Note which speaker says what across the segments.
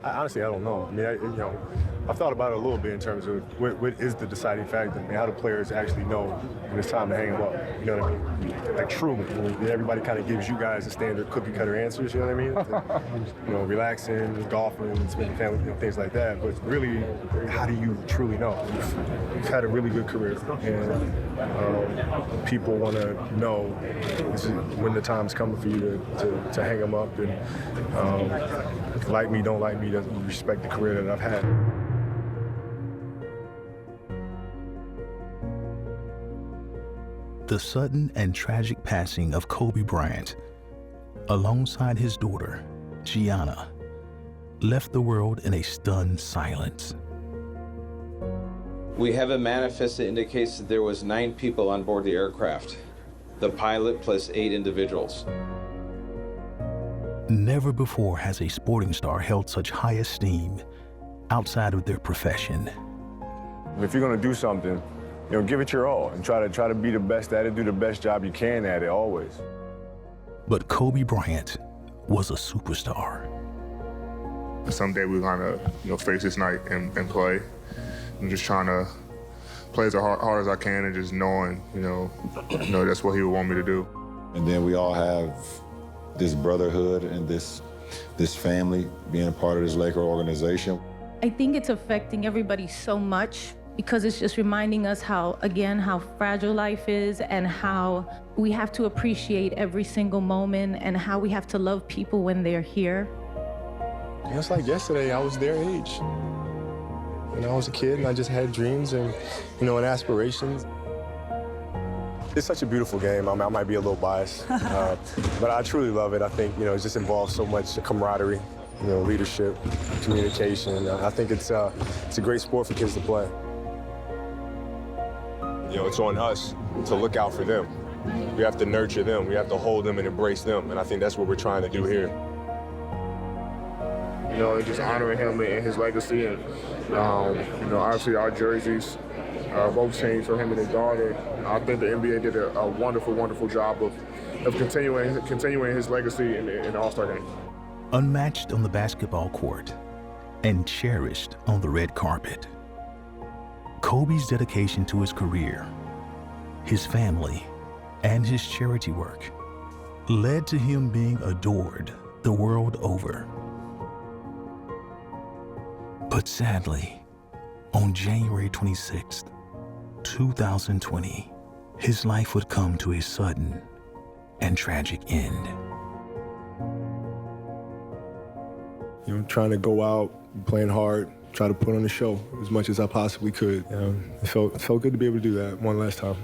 Speaker 1: Honestly, I don't know. I mean, I've thought about it a little bit in terms of what is the deciding factor. I mean, how do players actually know when it's time to hang them up? You know what I mean? Like truly, I mean, everybody kind of gives you guys the standard cookie cutter answers. You know what I mean? Relaxing, golfing, spending family, things like that. But really, how do you truly know? You've had a really good career, and people want to know this is when the time's coming for you to hang them up. And like me, don't like me, doesn't respect the career that I've had.
Speaker 2: The sudden and tragic passing of Kobe Bryant, alongside his daughter, Gianna, left the world in a stunned silence.
Speaker 3: We have a manifest that indicates that there was 9 people on board the aircraft, the pilot plus 8 individuals.
Speaker 2: Never before has a sporting star held such high esteem outside of their profession.
Speaker 1: If you're going to do something, give it your all and try to be the best at it, do the best job you can at it, always.
Speaker 2: But Kobe Bryant was a superstar.
Speaker 4: Someday we're going to, face this night and play. I'm just trying to play as hard as I can and just knowing, that's what he would want me to do.
Speaker 5: And then we all have this brotherhood and this family being a part of this Laker organization.
Speaker 6: I think it's affecting everybody so much because it's just reminding us how fragile life is and how we have to appreciate every single moment and how we have to love people when they're here.
Speaker 1: It's like yesterday, I was their age. I was a kid and I just had dreams and, and aspirations. It's such a beautiful game. I might be a little biased, but I truly love it. I think, it just involves so much camaraderie, leadership, communication. I think it's a great sport for kids to play. It's on us to look out for them. We have to nurture them. We have to hold them and embrace them. And I think that's what we're trying to do here.
Speaker 4: Just honoring him and his legacy. And, obviously our jerseys both changed for him and his daughter. I think the NBA did a wonderful, wonderful job of continuing his legacy in the All-Star game.
Speaker 2: Unmatched on the basketball court and cherished on the red carpet, Kobe's dedication to his career, his family, and his charity work led to him being adored the world over. But sadly, on January 26th, 2020, his life would come to a sudden and tragic end.
Speaker 1: Trying to go out, playing hard, try to put on a show as much as I possibly could. It felt good to be able to do that one last time.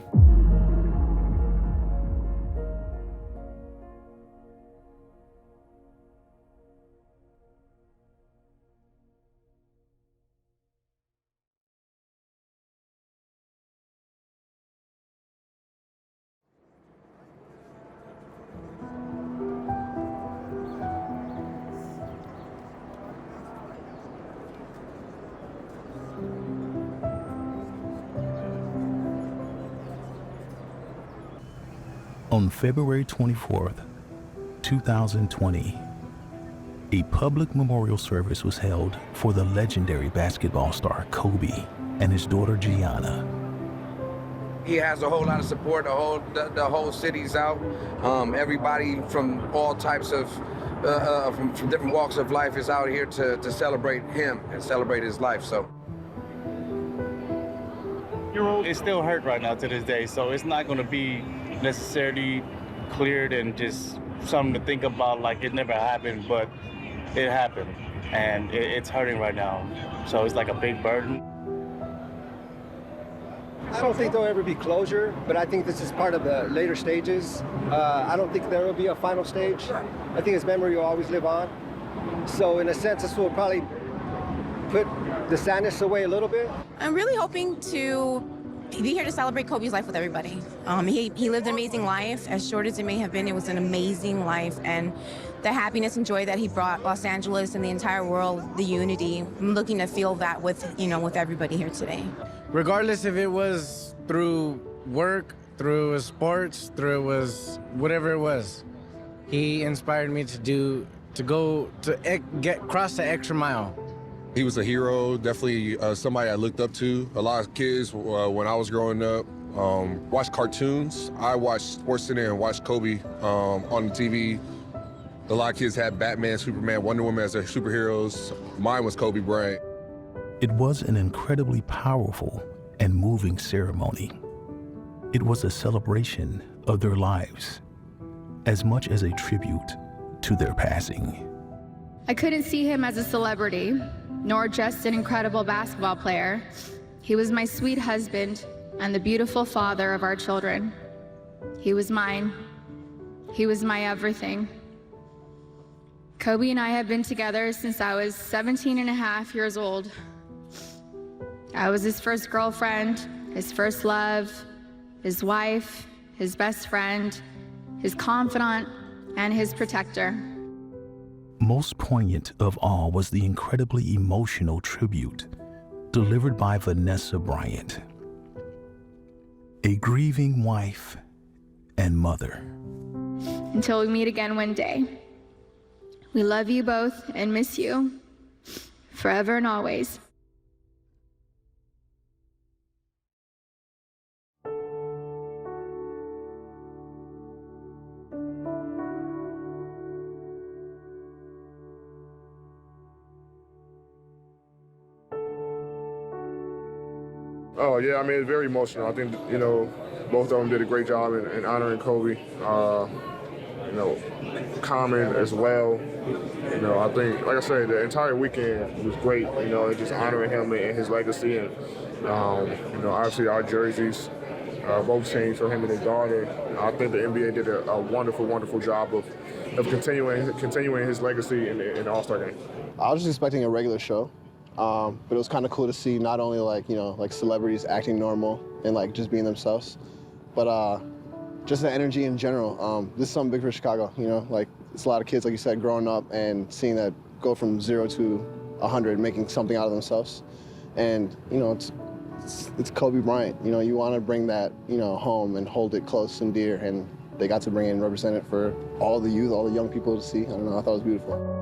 Speaker 2: On February 24th, 2020, a public memorial service was held for the legendary basketball star Kobe and his daughter Gianna.
Speaker 7: He has a whole lot of support. The whole city's out. Everybody from all types of, from different walks of life is out here to celebrate him and celebrate his life. So.
Speaker 8: It still hurt right now to this day, so it's not going to be necessarily cleared and just something to think about like it never happened, but it happened, and it's hurting right now. So it's like a big burden.
Speaker 9: I don't think there'll ever be closure, but I think this is part of the later stages. I don't think there will be a final stage. I think his memory will always live on. So in a sense, this will probably put the sadness away a little bit.
Speaker 10: I'm really hoping to be here to celebrate Kobe's life with everybody. He lived an amazing life. As short as it may have been, it was an amazing life. And the happiness and joy that he brought Los Angeles and the entire world, the unity, I'm looking to feel that with everybody here today.
Speaker 11: Regardless if it was through work, through sports, through whatever it was, he inspired me to do cross the extra mile.
Speaker 12: He was a hero, definitely somebody I looked up to. A lot of kids, when I was growing up, watched cartoons. I watched SportsCenter and watched Kobe on the TV. A lot of kids had Batman, Superman, Wonder Woman as their superheroes. Mine was Kobe Bryant.
Speaker 2: It was an incredibly powerful and moving ceremony. It was a celebration of their lives, as much as a tribute to their passing.
Speaker 13: I couldn't see him as a celebrity, nor just an incredible basketball player. He was my sweet husband and the beautiful father of our children. He was mine. He was my everything. Kobe and I have been together since I was 17 and a half years old. I was his first girlfriend, his first love, his wife, his best friend, his confidant, and his protector.
Speaker 2: Most poignant of all was the incredibly emotional tribute delivered by Vanessa Bryant, a grieving wife and mother.
Speaker 13: Until we meet again one day. We love you both and miss you forever and always.
Speaker 4: Oh, yeah, I mean, it's very emotional. I think, both of them did a great job in honoring Kobe. Common as well. I think, like I said, the entire weekend was great, just honoring him and his legacy. And, obviously our jerseys, both teams for him and his daughter. I think the NBA did a wonderful, wonderful job of continuing his legacy in the All-Star game.
Speaker 14: I was just expecting a regular show. But it was kind of cool to see not only like celebrities acting normal and just being themselves, but just the energy in general. This is something big for Chicago, it's a lot of kids, like you said, growing up and seeing that go from 0 to 100, making something out of themselves. And, it's Kobe Bryant. You want to bring that, home and hold it close and dear, and they got to bring it and represent it for all the youth, all the young people to see. I don't know, I thought it was beautiful.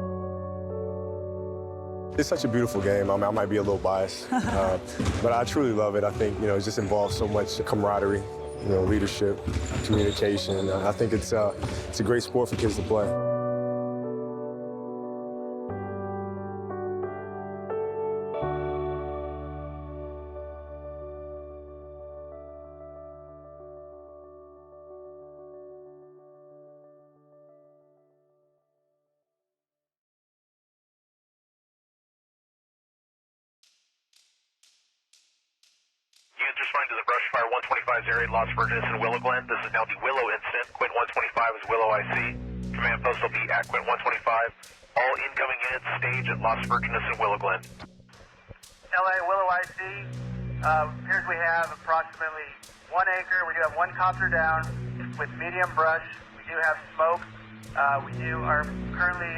Speaker 1: It's such a beautiful game. I might be a little biased, but I truly love it. I think, it just involves so much camaraderie, leadership, communication. I think it's a great sport for kids to play.
Speaker 15: Responding to the brush fire 125's area, Las Virgenes and Willow Glen. This is now the Willow incident. Quint 125 is Willow IC. Command post will be at Quint 125. All incoming units stage at Las Virgenes and Willow Glen.
Speaker 16: LA Willow IC. Here's we have approximately 1 acre. We do have 1 copter down with medium brush. We do have smoke. We are currently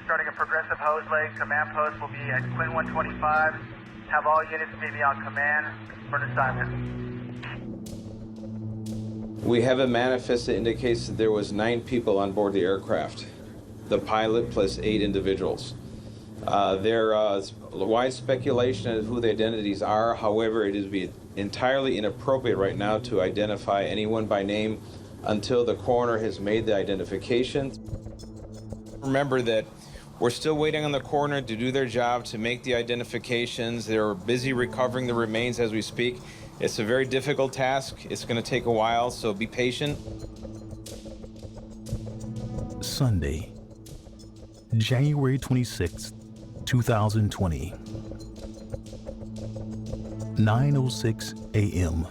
Speaker 16: starting a progressive hose leg. Command post will be at Quint 125. Have all units meet me on command for an assignment.
Speaker 3: We have a manifest that indicates that there was 9 people on board the aircraft, the pilot plus 8 individuals. There is wide speculation as to who the identities are. However, it is entirely inappropriate right now to identify anyone by name until the coroner has made the identification. Remember that we're still waiting on the coroner to do their job to make the identifications. They're busy recovering the remains as we speak. It's a very difficult task. It's going to take a while, so be patient.
Speaker 2: Sunday, January 26, 2020, 9:06 a.m.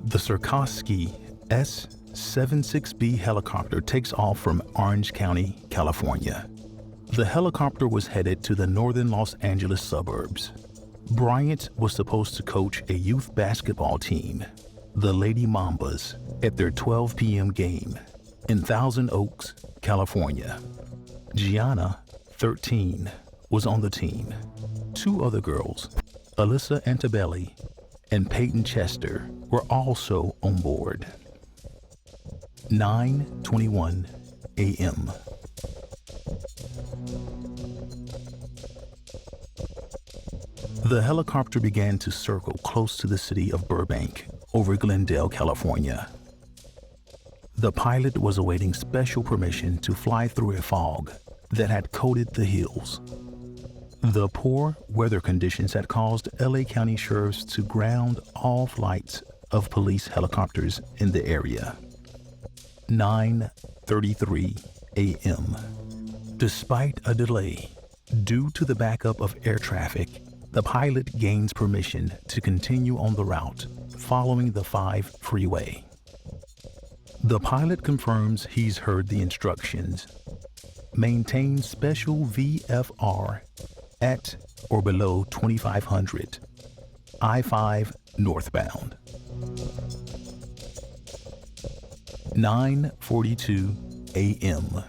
Speaker 2: The Sikorsky S-76B helicopter takes off from Orange County, California. The helicopter was headed to the northern Los Angeles suburbs. Bryant was supposed to coach a youth basketball team, the Lady Mambas, at their 12 p.m. game in Thousand Oaks, California. Gianna, 13, was on the team. 2 other girls, Alyssa Antabelli and Peyton Chester, were also on board. 9:21 a.m. The helicopter began to circle close to the city of Burbank over Glendale, California. The pilot was awaiting special permission to fly through a fog that had coated the hills. The poor weather conditions had caused LA County sheriffs to ground all flights of police helicopters in the area. 9:33 a.m. Despite a delay, due to the backup of air traffic, the pilot gains permission to continue on the route following the 5 freeway. The pilot confirms he's heard the instructions. Maintain special VFR at or below 2500, I-5 northbound. 9:42 a.m.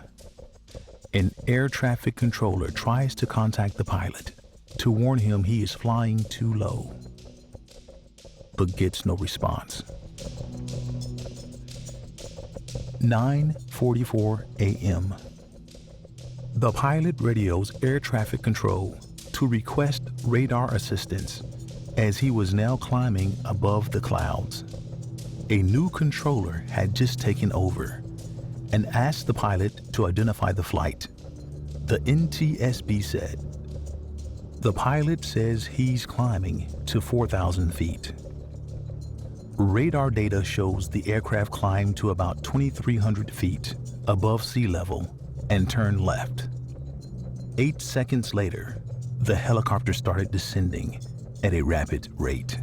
Speaker 2: An air traffic controller tries to contact the pilot to warn him he is flying too low, but gets no response. 9:44 a.m. The pilot radios air traffic control to request radar assistance as he was now climbing above the clouds. A new controller had just taken over and asked the pilot to identify the flight. The NTSB said, "The pilot says he's climbing to 4,000 feet." Radar data shows the aircraft climbed to about 2,300 feet above sea level and turned left. 8 seconds later, the helicopter started descending at a rapid rate.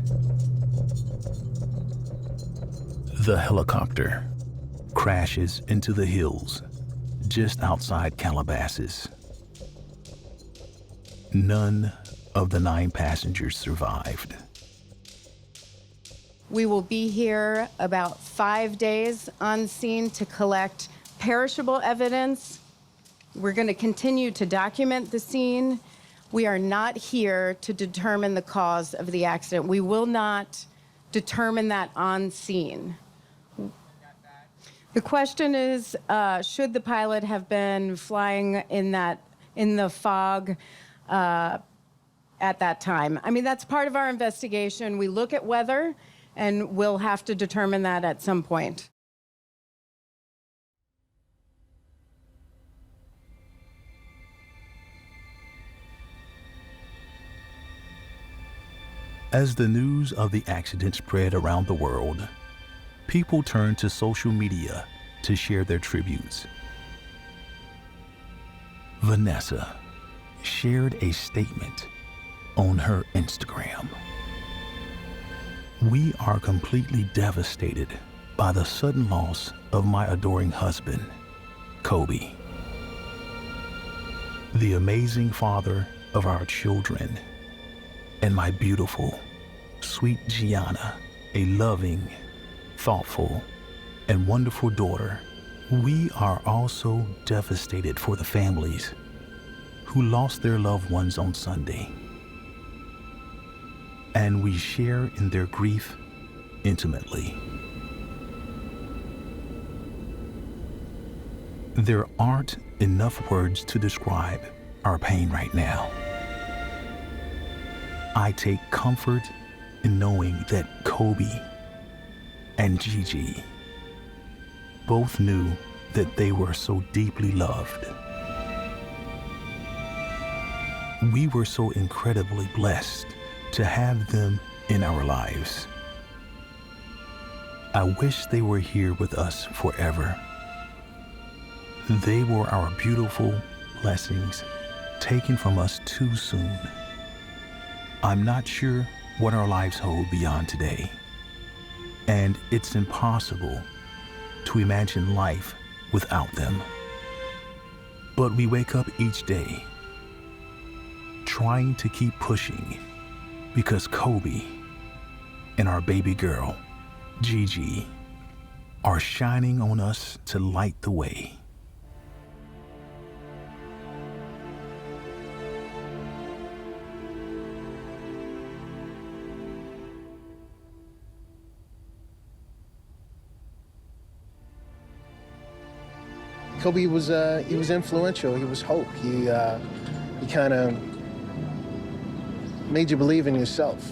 Speaker 2: The helicopter crashes into the hills just outside Calabasas. None of the 9 passengers survived.
Speaker 17: We will be here about 5 days on scene to collect perishable evidence. We're going to continue to document the scene. We are not here to determine the cause of the accident. We will not determine that on scene. The question is, should the pilot have been flying in the fog at that time? I mean, that's part of our investigation. We look at weather, and we'll have to determine that at some point.
Speaker 2: As the news of the accident spread around the world, people turned to social media to share their tributes. Vanessa shared a statement on her Instagram. "We are completely devastated by the sudden loss of my adoring husband, Kobe, the amazing father of our children, and my beautiful, sweet Gianna, a loving, thoughtful, and wonderful daughter. We are also devastated for the families who lost their loved ones on Sunday, and we share in their grief intimately. There aren't enough words to describe our pain right now. I take comfort in knowing that Kobe and Gigi both knew that they were so deeply loved. We were so incredibly blessed to have them in our lives. I wish they were here with us forever. They were our beautiful blessings taken from us too soon. I'm not sure what our lives hold beyond today, and it's impossible to imagine life without them. But we wake up each day trying to keep pushing because Kobe and our baby girl, Gigi, are shining on us to light the way.
Speaker 18: Kobe was he was influential. He was hope. He kind of made you believe in yourself.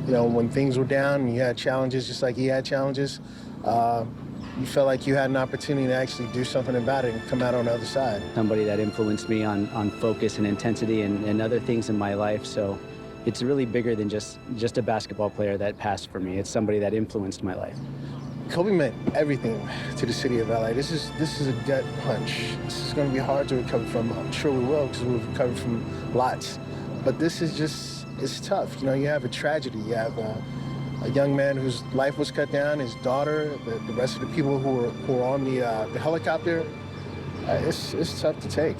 Speaker 18: You know, when things were down and you had challenges, just like he had challenges, you felt like you had an opportunity to actually do something about it and come out on the other side.
Speaker 19: Somebody that influenced me on focus and intensity and other things in my life. So it's really bigger than just a basketball player that passed for me. It's somebody that influenced my life.
Speaker 18: Kobe meant everything to the city of LA. This is a gut punch. This is going to be hard to recover from. I'm sure we will, because we've recovered from lots. But this is just, it's tough. You know, you have a tragedy. You have a young man whose life was cut down, his daughter, the rest of the people who were on the helicopter. It's tough to take.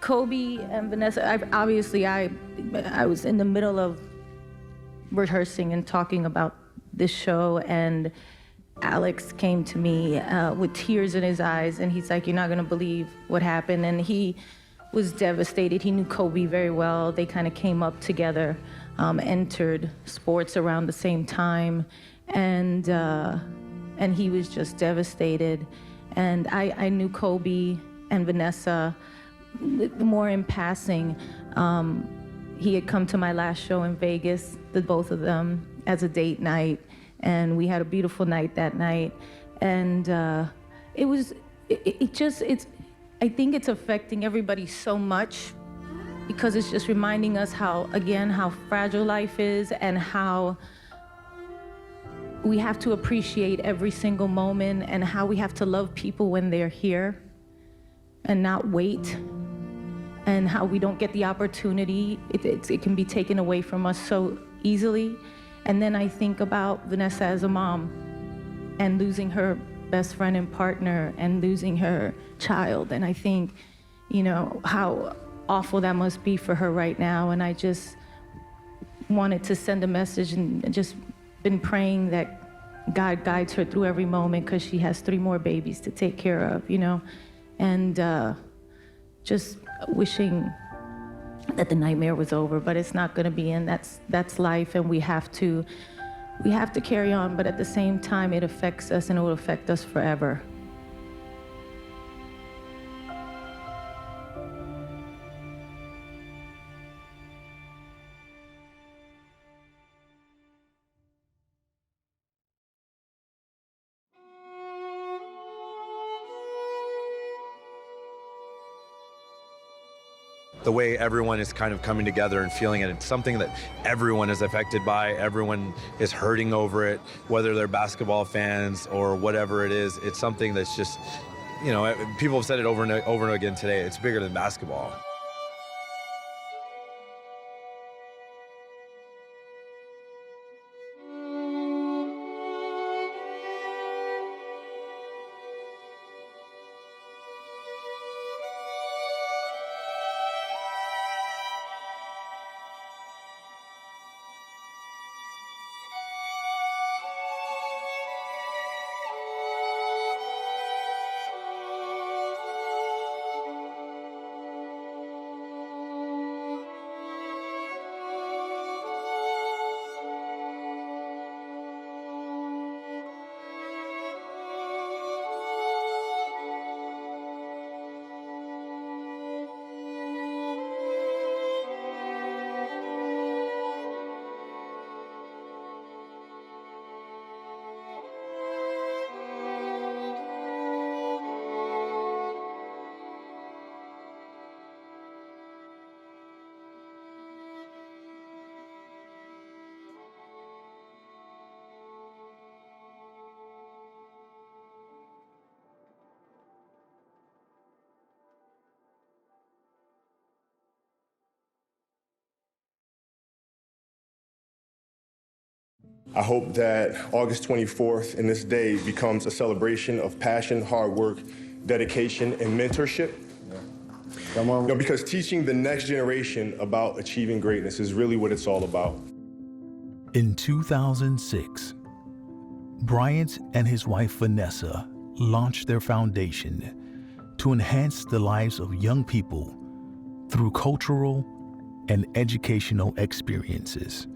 Speaker 6: Kobe and Vanessa, I was in the middle of rehearsing and talking about this show, and Alex came to me with tears in his eyes, and he's like, "You're not gonna believe what happened." And he was devastated. He knew Kobe very well. They kind of came up together, entered sports around the same time, and he was just devastated. And I knew Kobe and Vanessa more in passing. He had come to my last show in Vegas, the both of them, as a date night, and we had a beautiful night that night. And I think it's affecting everybody so much, because it's just reminding us how fragile life is, and how we have to appreciate every single moment, and how we have to love people when they're here and not wait, and how we don't get the opportunity. It can be taken away from us so easily. And then I think about Vanessa as a mom, and losing her best friend and partner, and losing her child. And I think, you know, how awful that must be for her right now. And I just wanted to send a message, and just been praying that God guides her through every moment, because she has 3 more babies to take care of, you know. And just wishing that the nightmare was over, but it's not going to be, and that's life, and we have to carry on. But at the same time, it affects us, and it will affect us forever.
Speaker 20: The way everyone is kind of coming together and feeling it. It's something that everyone is affected by. Everyone is hurting over it, whether they're basketball fans or whatever it is. It's something that's just, you know, people have said it over and again today. It's bigger than basketball.
Speaker 1: I hope that August 24th and this day becomes a celebration of passion, hard work, dedication, and mentorship.
Speaker 14: Come on.
Speaker 1: You know, because teaching the next generation about achieving greatness is really what it's all about.
Speaker 2: In 2006, Bryant and his wife Vanessa launched their foundation to enhance the lives of young people through cultural and educational experiences.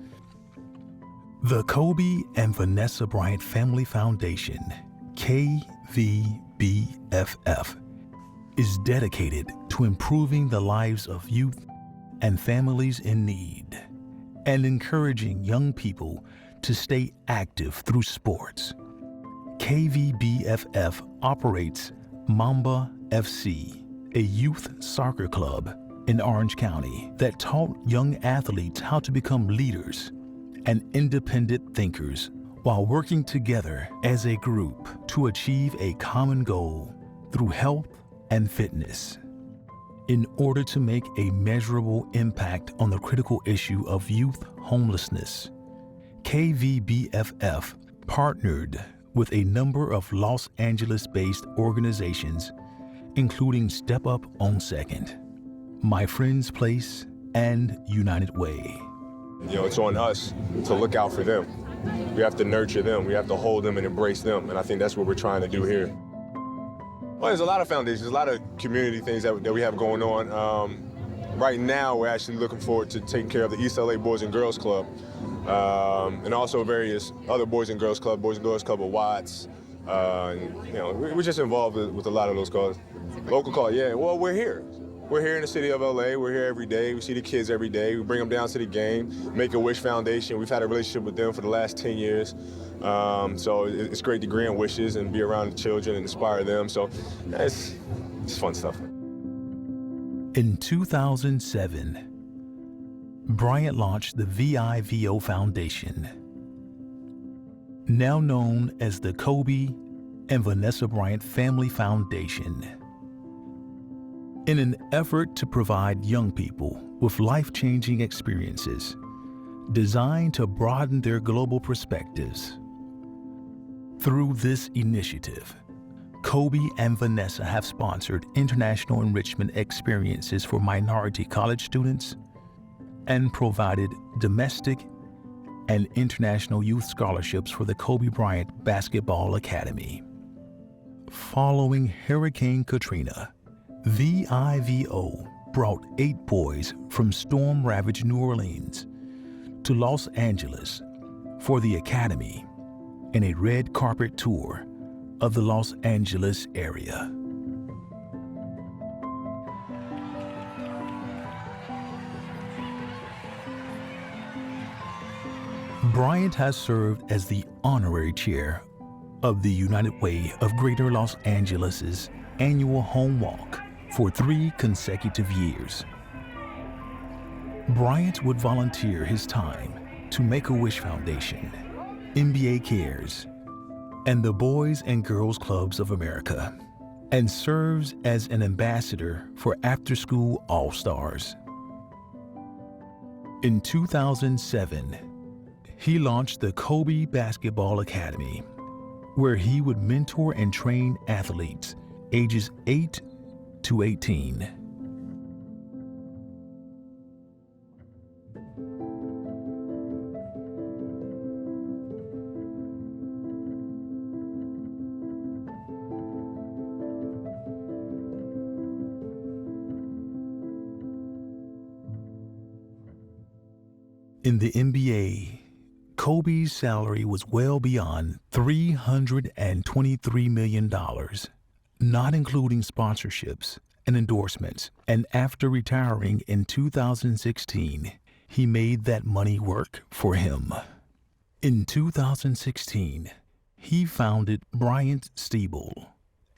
Speaker 2: The Kobe and Vanessa Bryant Family Foundation, KVBFF, is dedicated to improving the lives of youth and families in need and encouraging young people to stay active through sports. KVBFF operates Mamba FC, a youth soccer club in Orange County that taught young athletes how to become leaders and independent thinkers while working together as a group to achieve a common goal through health and fitness. In order to make a measurable impact on the critical issue of youth homelessness, KVBFF partnered with a number of Los Angeles-based organizations, including Step Up on Second, My Friend's Place, and United Way.
Speaker 4: You know, it's on us to look out for them. We have to nurture them. We have to hold them and embrace them. And I think that's what we're trying to do here. Well, there's a lot of foundations, a lot of community things that we have going on. Right now, we're actually looking forward to taking care of the East LA Boys and Girls Club, and also various other Boys and Girls Club of Watts. You know, we're just involved with a lot of those causes. Local cause, yeah. Well, we're here. We're here in the city of LA. We're here every day. We see the kids every day. We bring them down to the game. Make-A-Wish Foundation. We've had a relationship with them for the last 10 years. So it's great to grant wishes and be around the children and inspire them. So it's fun stuff.
Speaker 2: In 2007, Bryant launched the VIVO Foundation, now known as the Kobe and Vanessa Bryant Family Foundation, in an effort to provide young people with life-changing experiences designed to broaden their global perspectives. Through this initiative, Kobe and Vanessa have sponsored international enrichment experiences for minority college students and provided domestic and international youth scholarships for the Kobe Bryant Basketball Academy. Following Hurricane Katrina, VIVO brought 8 boys from storm-ravaged New Orleans to Los Angeles for the Academy in a red carpet tour of the Los Angeles area. Bryant has served as the honorary chair of the United Way of Greater Los Angeles' annual home walk for 3 consecutive years. Bryant would volunteer his time to Make-A-Wish Foundation, NBA Cares, and the Boys and Girls Clubs of America, and serves as an ambassador for After School All-Stars. In 2007, he launched the Kobe Basketball Academy, where he would mentor and train athletes ages 8 to 18. In the NBA, Kobe's salary was well beyond $323 million, not including sponsorships and endorsements. And after retiring in 2016, he made that money work for him. In 2016, he founded Bryant Stiebel,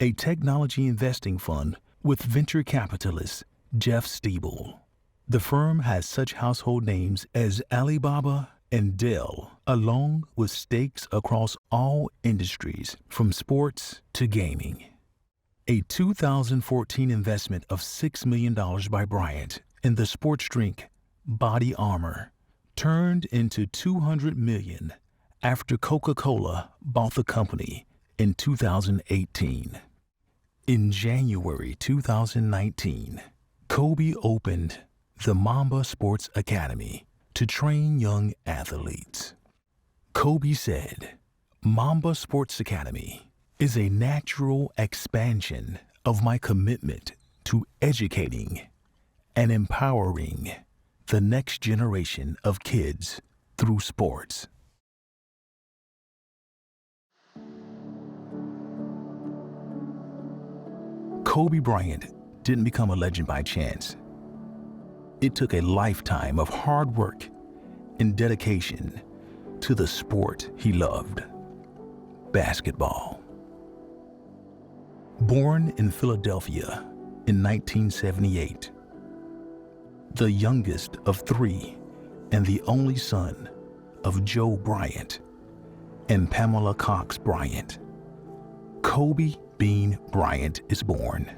Speaker 2: a technology investing fund with venture capitalist Jeff Stiebel. The firm has such household names as Alibaba and Dell, along with stakes across all industries, from sports to gaming. A 2014 investment of $6 million by Bryant in the sports drink Body Armor turned into $200 million after Coca-Cola bought the company in 2018. In January 2019, Kobe opened the Mamba Sports Academy to train young athletes. Kobe said, Mamba Sports Academy is a natural expansion of my commitment to educating and empowering the next generation of kids through sports. Kobe Bryant didn't become a legend by chance. It took a lifetime of hard work and dedication to the sport he loved, basketball. Born in Philadelphia in 1978, the youngest of three and the only son of Joe Bryant and Pamela Cox Bryant, Kobe Bean Bryant is born.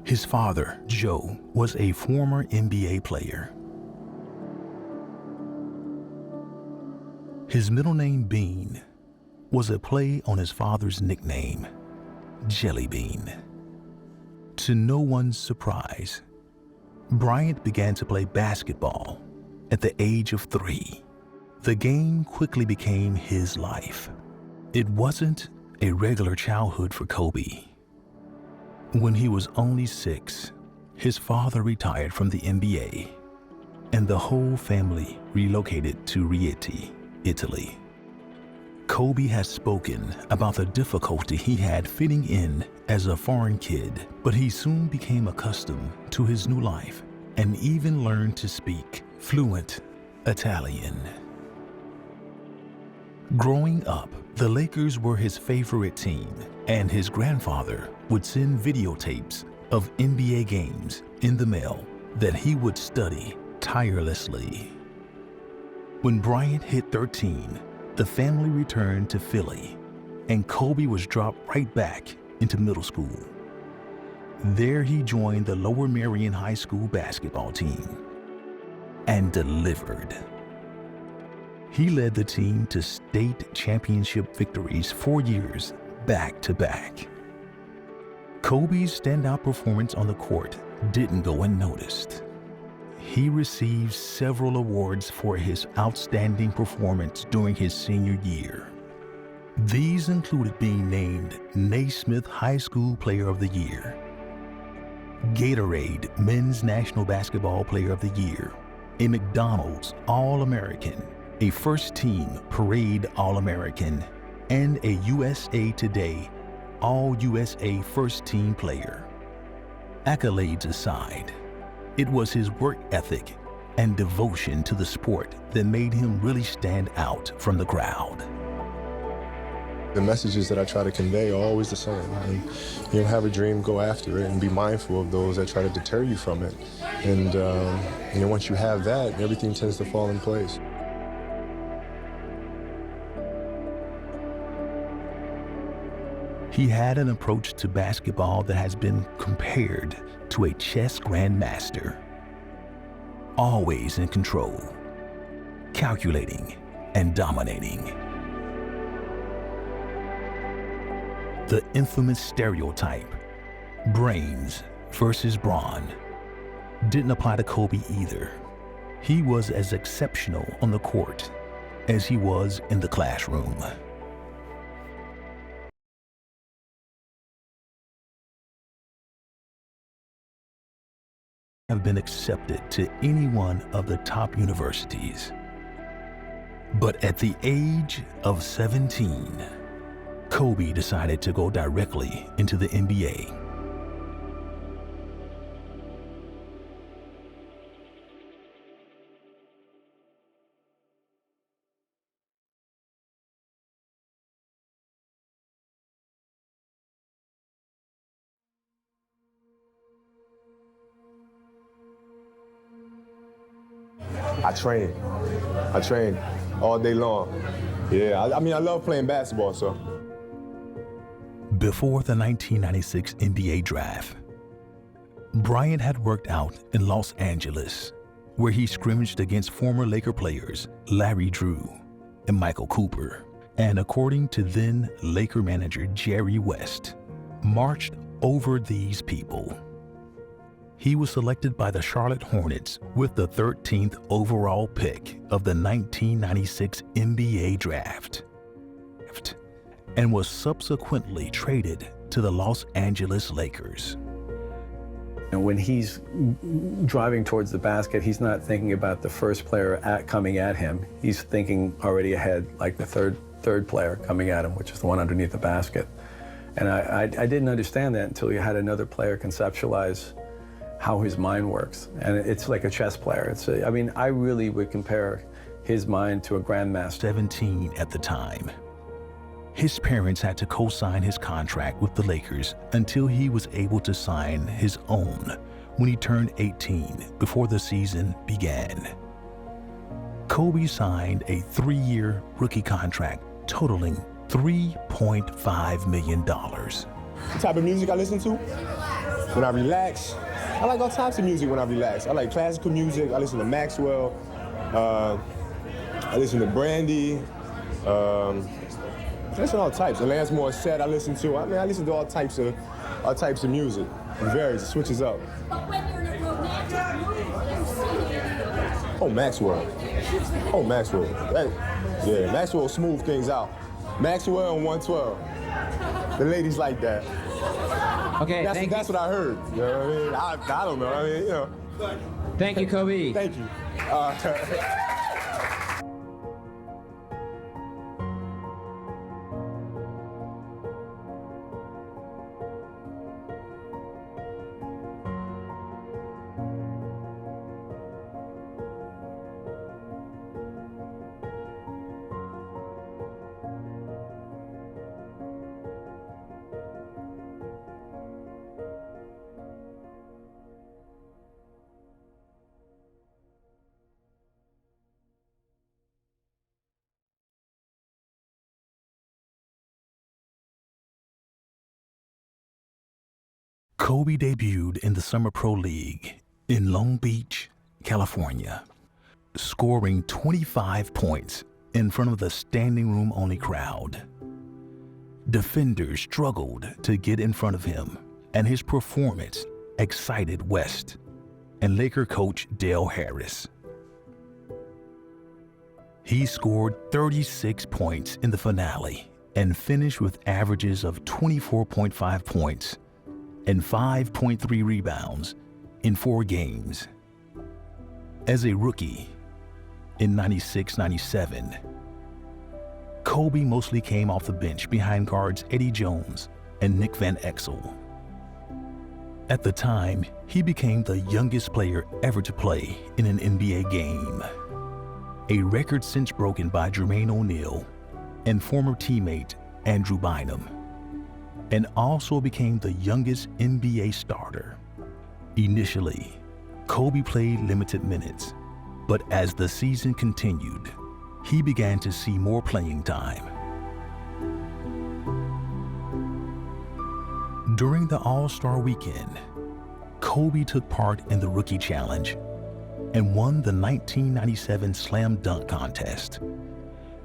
Speaker 2: His father, Joe, was a former NBA player. His middle name, Bean, was a play on his father's nickname, Jelly Bean. To no one's surprise, Bryant began to play basketball at the age of 3. The game quickly became his life. It wasn't a regular childhood for Kobe. When he was only 6, his father retired from the NBA, and the whole family relocated to Rieti, Italy. Kobe has spoken about the difficulty he had fitting in as a foreign kid, but he soon became accustomed to his new life and even learned to speak fluent Italian. Growing up, the Lakers were his favorite team, and his grandfather would send videotapes of NBA games in the mail that he would study tirelessly. When Bryant hit 13, the family returned to Philly, and Kobe was dropped right back into middle school. There he joined the Lower Merion High School basketball team and delivered. He led the team to state championship victories 4 years back to back. Kobe's standout performance on the court didn't go unnoticed. He received several awards for his outstanding performance during his senior year. These included being named Naismith High School Player of the Year, Gatorade Men's National Basketball Player of the Year, a McDonald's All-American, a First Team Parade All-American, and a USA Today All-USA First Team Player. Accolades aside, it was his work ethic and devotion to the sport that made him really stand out from the crowd.
Speaker 1: The messages that I try to convey are always the same. And, you know, have a dream, go after it, and be mindful of those that try to deter you from it. And you know, once you have that, everything tends to fall in place.
Speaker 2: He had an approach to basketball that has been compared to a chess grandmaster. Always in control, calculating, and dominating. The infamous stereotype, brains versus brawn, didn't apply to Kobe either. He was as exceptional on the court as he was in the classroom. Have been accepted to any one of the top universities. But at the age of 17, Kobe decided to go directly into the NBA.
Speaker 1: I train all day long. Yeah, I mean, I love playing basketball, so.
Speaker 2: Before the 1996 NBA draft, Bryant had worked out in Los Angeles, where he scrimmaged against former Laker players Larry Drew and Michael Cooper, and according to then Laker manager Jerry West, marched over these people. he was selected by the Charlotte Hornets with the 13th overall pick of the 1996 NBA draft, and was subsequently traded to the Los Angeles Lakers.
Speaker 21: And when he's driving towards the basket, he's not thinking about the first player coming at him. He's thinking already ahead, like the third player coming at him, which is the one underneath the basket. And I didn't understand that until you had another player conceptualize how his mind works. And it's like a chess player. I mean, I really would compare his mind to a grandmaster.
Speaker 2: 17 at the time. His parents had to co-sign his contract with the Lakers until he was able to sign his own when he turned 18 before the season began. Kobe signed a 3-year rookie contract totaling $3.5 million.
Speaker 1: The type of music I listen to when I relax, I like all types of music when I relax. I like classical music, I listen to Maxwell, I listen to Brandy, I listen to all types. Alanis Morissette I listen to. I mean, I listen to all types of music. It varies, it switches up. Oh, Maxwell. Oh, Maxwell. Yeah, Maxwell smooth things out. Maxwell and 112. The ladies like that.
Speaker 22: Okay,
Speaker 1: that's what I heard. You know what I mean? I don't know. I mean, you know.
Speaker 22: Thank you, Kobe.
Speaker 1: Thank you.
Speaker 2: Kobe debuted in the Summer Pro League in Long Beach, California, scoring 25 points in front of the standing room only crowd. Defenders struggled to get in front of him, and his performance excited West and Laker coach Dale Harris. He scored 36 points in the finale and finished with averages of 24.5 points and 5.3 rebounds in 4 games. As a rookie in 96-97, Kobe mostly came off the bench behind guards Eddie Jones and Nick Van Exel. At the time, he became the youngest player ever to play in an NBA game, a record since broken by Jermaine O'Neal and former teammate Andrew Bynum, and also became the youngest NBA starter. Initially, Kobe played limited minutes, but as the season continued, he began to see more playing time. During the All-Star weekend, Kobe took part in the Rookie Challenge and won the 1997 Slam Dunk Contest,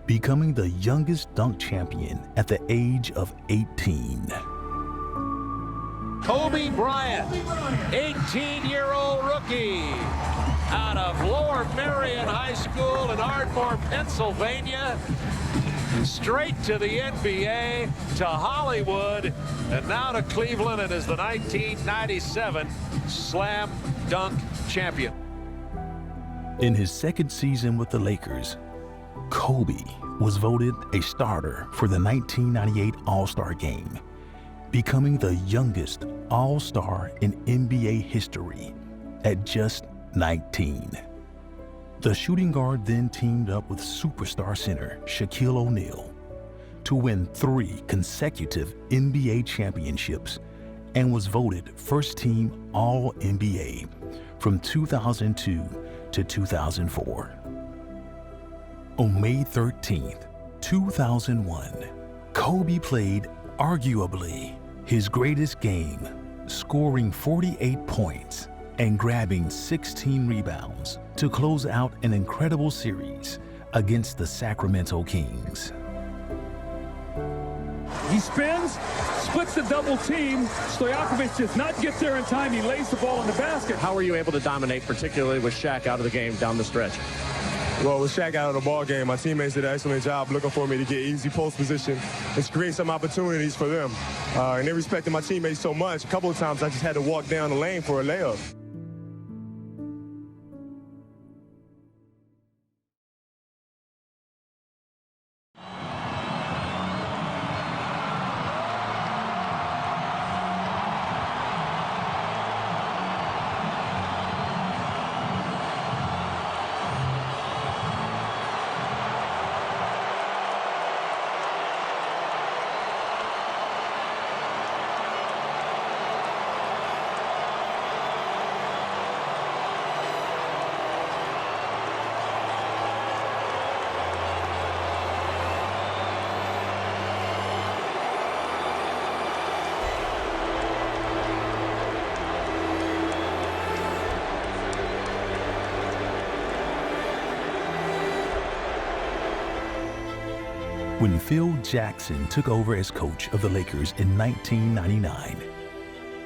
Speaker 2: becoming the youngest dunk champion at the age of 18.
Speaker 23: Kobe Bryant, 18-year-old rookie out of Lower Merion High School in Ardmore, Pennsylvania, straight to the NBA, to Hollywood, and now to Cleveland, and is the 1997 Slam Dunk champion.
Speaker 2: In his second season with the Lakers, Kobe was voted a starter for the 1998 All-Star Game, becoming the youngest All-Star in NBA history at just 19. The shooting guard then teamed up with superstar center Shaquille O'Neal to win 3 consecutive NBA championships and was voted first-team All-NBA from 2002 to 2004. On May 13, 2001, Kobe played arguably his greatest game, scoring 48 points and grabbing 16 rebounds to close out an incredible series against the Sacramento Kings.
Speaker 23: He spins,
Speaker 5: splits the double team. Stojakovic does not get there in time. He lays the ball in the basket.
Speaker 7: How were you able to dominate, particularly with Shaq out of the game down the stretch?
Speaker 1: Well, with Shaq out of the ball game, my teammates did an excellent job looking for me to get easy post position and to create some opportunities for them. And they respected my teammates so much. A couple of times I just had to walk down the lane for a layup.
Speaker 2: When Phil Jackson took over as coach of the Lakers in 1999,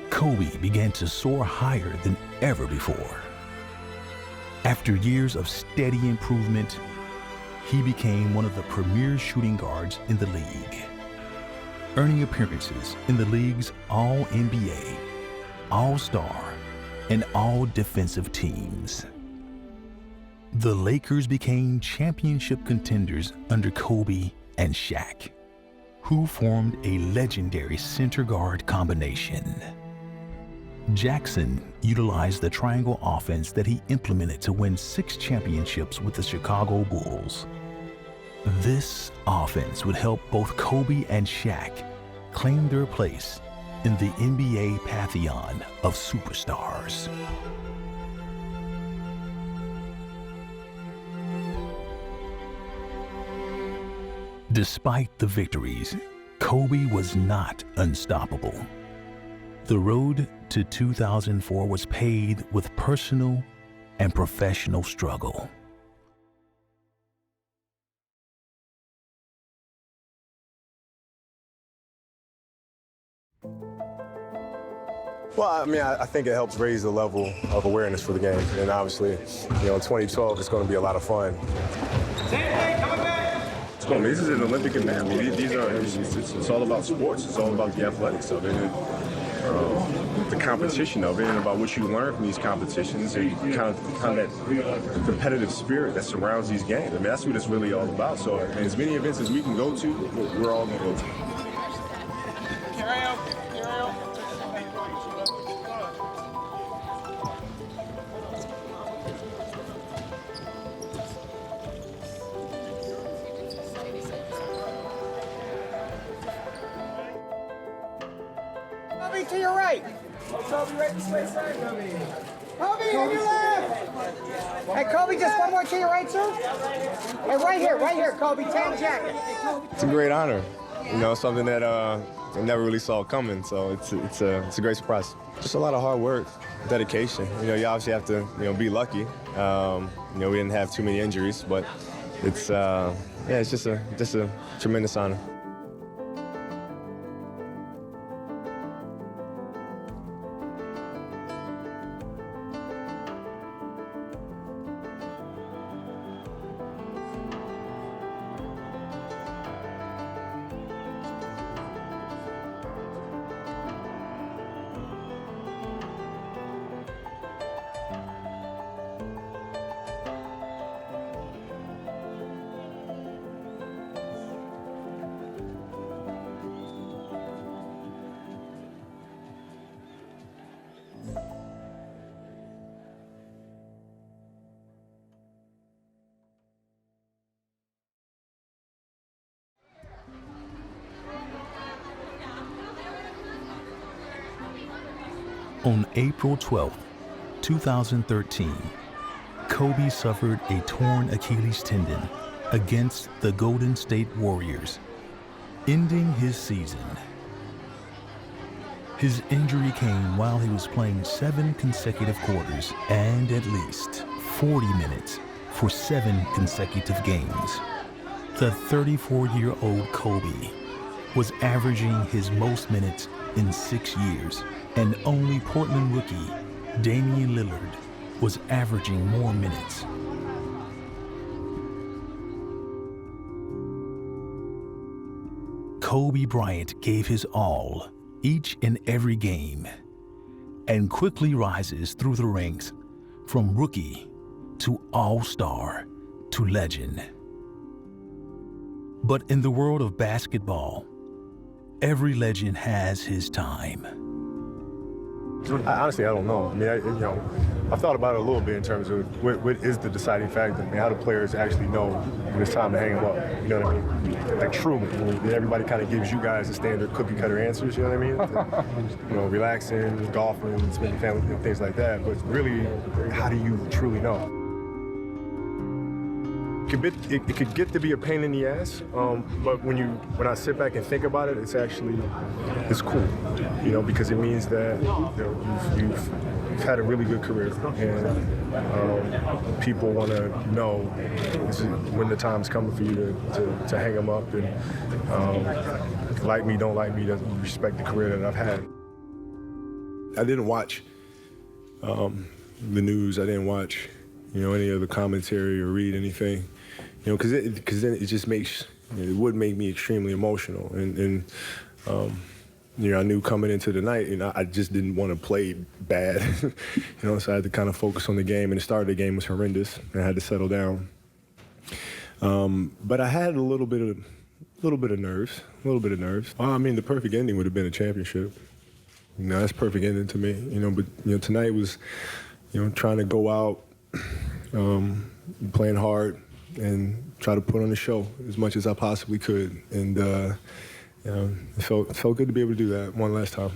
Speaker 2: Kobe began to soar higher than ever before. After years of steady improvement, he became one of the premier shooting guards in the league, earning appearances in the league's All-NBA, All-Star, and All-Defensive teams. The Lakers became championship contenders under Kobe and Shaq, who formed a legendary center guard combination. Jackson utilized the triangle offense that he implemented to win 6 championships with the Chicago Bulls. This offense would help both Kobe and Shaq claim their place in the NBA pantheon of superstars. Despite the victories, Kobe was not unstoppable. The road to 2004 was paved with personal and professional struggle.
Speaker 1: Well, I mean, I think it helps raise the level of awareness for the game. And obviously, in 2012, it's going to be a lot of fun. This is an Olympic event. I mean, it's all about sports. It's all about the athletics of it. And, the competition of it and about what you learn from these competitions and kind of that competitive spirit that surrounds these games. I mean, that's what it's really all about. So as many events as we can go to, we're all going to go to.
Speaker 8: Kobe, to your right. Kobe, right this way, sir. Kobe, on your left. Hey, Kobe, just one more to your right, sir. Hey, right here, Kobe, tan jacket.
Speaker 1: It's a great honor. Something that I never really saw coming. So it's a great surprise. Just a lot of hard work, dedication. You obviously have to be lucky. We didn't have too many injuries, but it's it's just a tremendous honor.
Speaker 2: On April 12, 2013, Kobe suffered a torn Achilles tendon against the Golden State Warriors, ending his season. His injury came while he was playing 7 consecutive quarters and at least 40 minutes for 7 consecutive games. The 34-year-old Kobe was averaging his most minutes in 6 years, and only Portland rookie Damian Lillard was averaging more minutes. Kobe Bryant gave his all each and every game and quickly rises through the ranks from rookie to all-star to legend. But in the world of basketball, every legend has his time.
Speaker 1: Honestly, I don't know. I mean, I've thought about it a little bit in terms of what is the deciding factor. I mean, how do players actually know when it's time to hang them up? You know what I mean? Like truly, everybody kind of gives you guys the standard cookie cutter answers. You know what I mean? Relaxing, golfing, spending family, things like that. But really, how do you truly know? It could get to be a pain in the ass, but when I sit back and think about it, it's cool, because it means that you've had a really good career, and people want to know when the time's coming for you to hang them up, and like me, don't like me, doesn't respect the career that I've had. I didn't watch the news. I didn't watch any of the commentary or read anything. Because then it just it would make me extremely emotional. And I knew coming into the night, and I just didn't want to play bad, so I had to kind of focus on the game. And the start of the game was horrendous, and I had to settle down. But I had a little bit of nerves. Well, I mean, the perfect ending would have been a championship. That's perfect ending to me. But tonight was, trying to go out, playing hard, and try to put on a show as much as I possibly could. And it felt good to be able to do that one last time.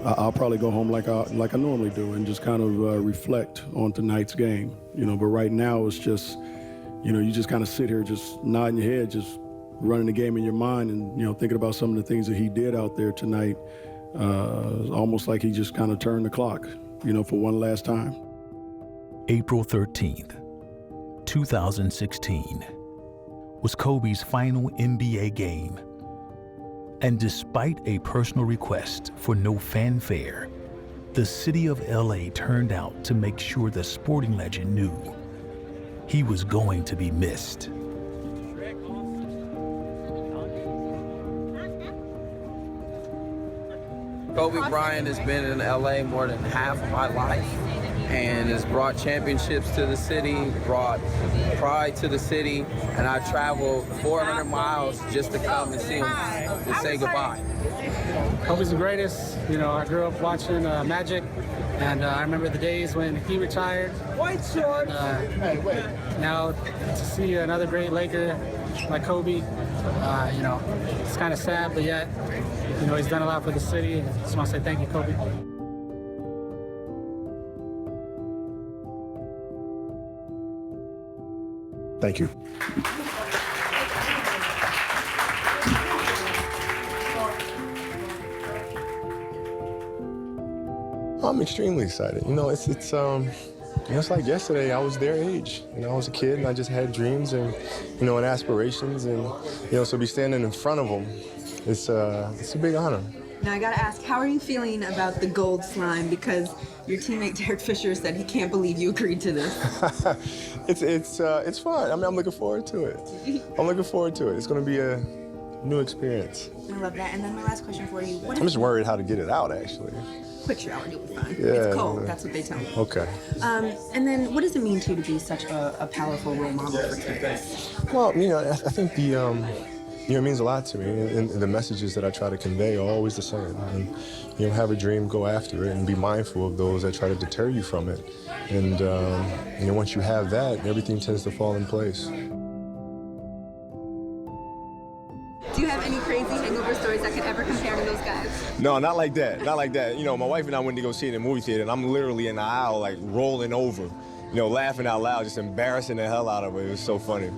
Speaker 9: I'll probably go home like I normally do and just kind of reflect on tonight's game. But right now it's just, you just kind of sit here just nodding your head, just running the game in your mind and, thinking about some of the things that he did out there tonight. Almost like he just kind of turned the clock, for one last time.
Speaker 2: April 13th, 2016 was Kobe's final NBA game. And despite a personal request for no fanfare, the city of LA turned out to make sure the sporting legend knew he was going to be missed.
Speaker 10: Kobe Bryant has been in LA more than half of my life and has brought championships to the city, brought pride to the city, and I traveled 400 miles just to come and see him and say goodbye.
Speaker 11: Kobe's the greatest. I grew up watching Magic, and I remember the days when he retired. White shorts. Now to see another great Laker like Kobe, it's kind of sad, but yet, he's done a lot for the city. I just want to say thank you, Kobe.
Speaker 1: Thank you. I'm extremely excited. It's like yesterday. I was their age. I was a kid, and I just had dreams and and aspirations, and so to be standing in front of them, it's a big honor.
Speaker 24: Now I gotta ask, how are you feeling about the gold slime? Because your teammate Derek Fisher said he can't believe you agreed to this.
Speaker 1: It's fun. I mean, I'm looking forward to it. It's going to be a new experience.
Speaker 24: I love that. And then my last question for you.
Speaker 1: I'm just worried how to get it out, actually.
Speaker 24: Quick shower, you'll be fine.
Speaker 1: Yeah,
Speaker 24: it's cold. That's what they tell me.
Speaker 1: Okay.
Speaker 24: And then what does it mean to you to be such a powerful role model for kids?
Speaker 1: Well, I think it means a lot to me, and the messages that I try to convey are always the same. And, have a dream, go after it, and be mindful of those that try to deter you from it. And, once you have that, everything tends to fall in place.
Speaker 24: Do you have any crazy hangover stories that could ever compare to those guys?
Speaker 1: No, not like that. My wife and I went to go see it in the movie theater, and I'm literally in the aisle, like, rolling over, laughing out loud, just embarrassing the hell out of it. It was so funny.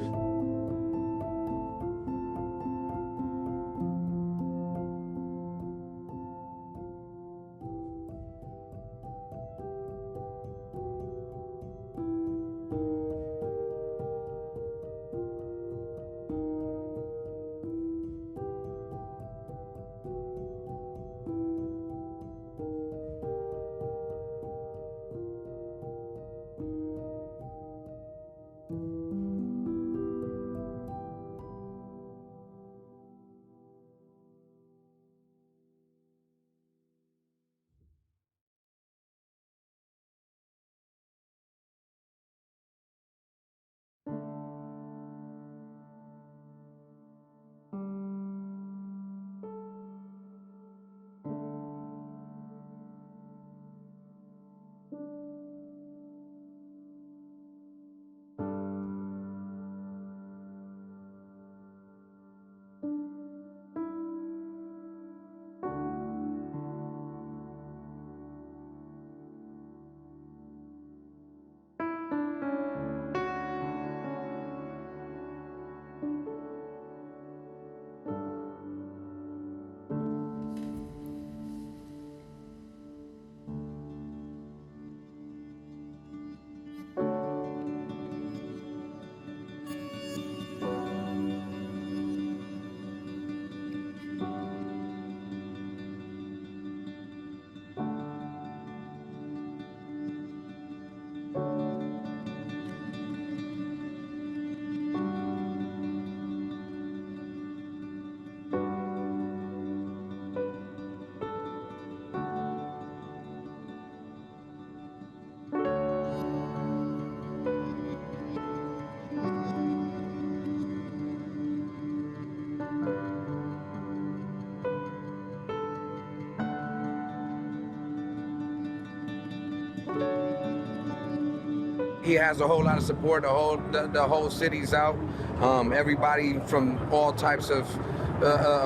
Speaker 12: He has a whole lot of support. The whole city's out. Everybody from all types of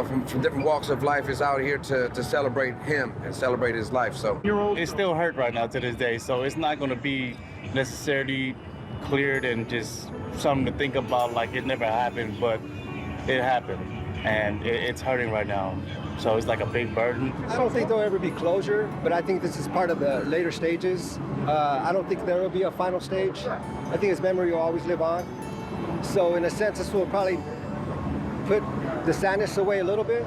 Speaker 12: from different walks of life is out here to celebrate him and celebrate his life. So
Speaker 13: it's still hurt right now to this day. So it's not going to be necessarily cleared and just something to think about like it never happened, but it happened, and it's hurting right now. So it's like a big burden.
Speaker 15: I don't think there'll ever be closure, but I think this is part of the later stages. I don't think there will be a final stage. I think his memory will always live on. So in a sense, this will probably put the sadness away a little bit.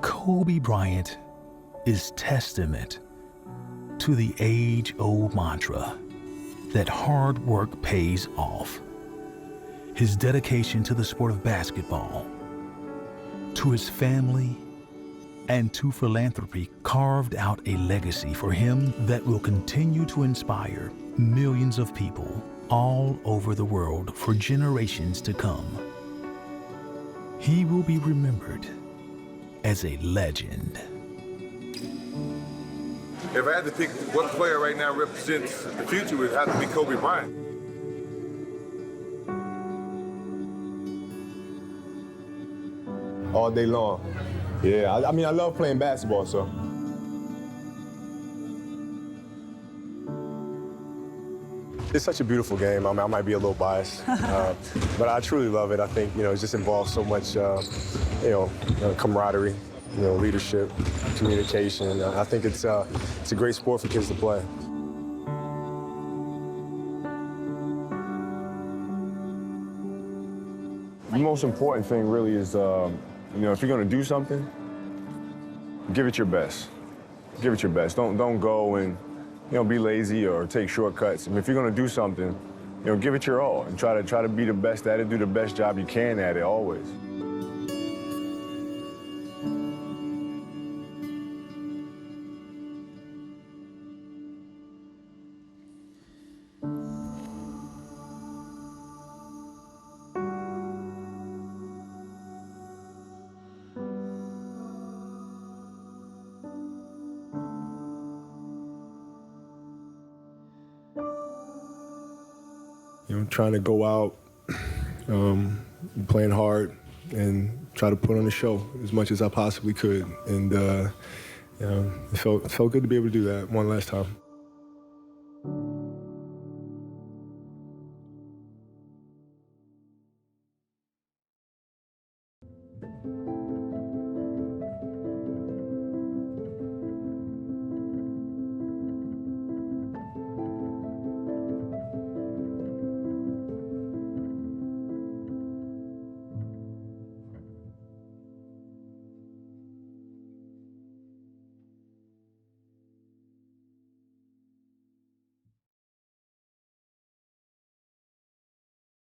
Speaker 2: Kobe Bryant is testament to the age-old mantra that hard work pays off. His dedication to the sport of basketball, to his family, and to philanthropy carved out a legacy for him that will continue to inspire millions of people all over the world for generations to come. He will be remembered as a legend.
Speaker 16: If I had to pick what player right now represents the future, it would have to be Kobe Bryant.
Speaker 1: All day long. Yeah, I mean, I love playing basketball, so. It's such a beautiful game. I mean, I might be a little biased, but I truly love it. I think, it just involves so much, camaraderie, leadership, communication. I think it's a great sport for kids to play.
Speaker 25: The most important thing really is, if you're going to do something, give it your best. Give it your best. Don't go and, be lazy or take shortcuts. And if you're going to do something, give it your all and try to be the best at it, do the best job you can at it always.
Speaker 1: Trying to go out, playing hard, and try to put on a show as much as I possibly could. And it felt good to be able to do that one last time.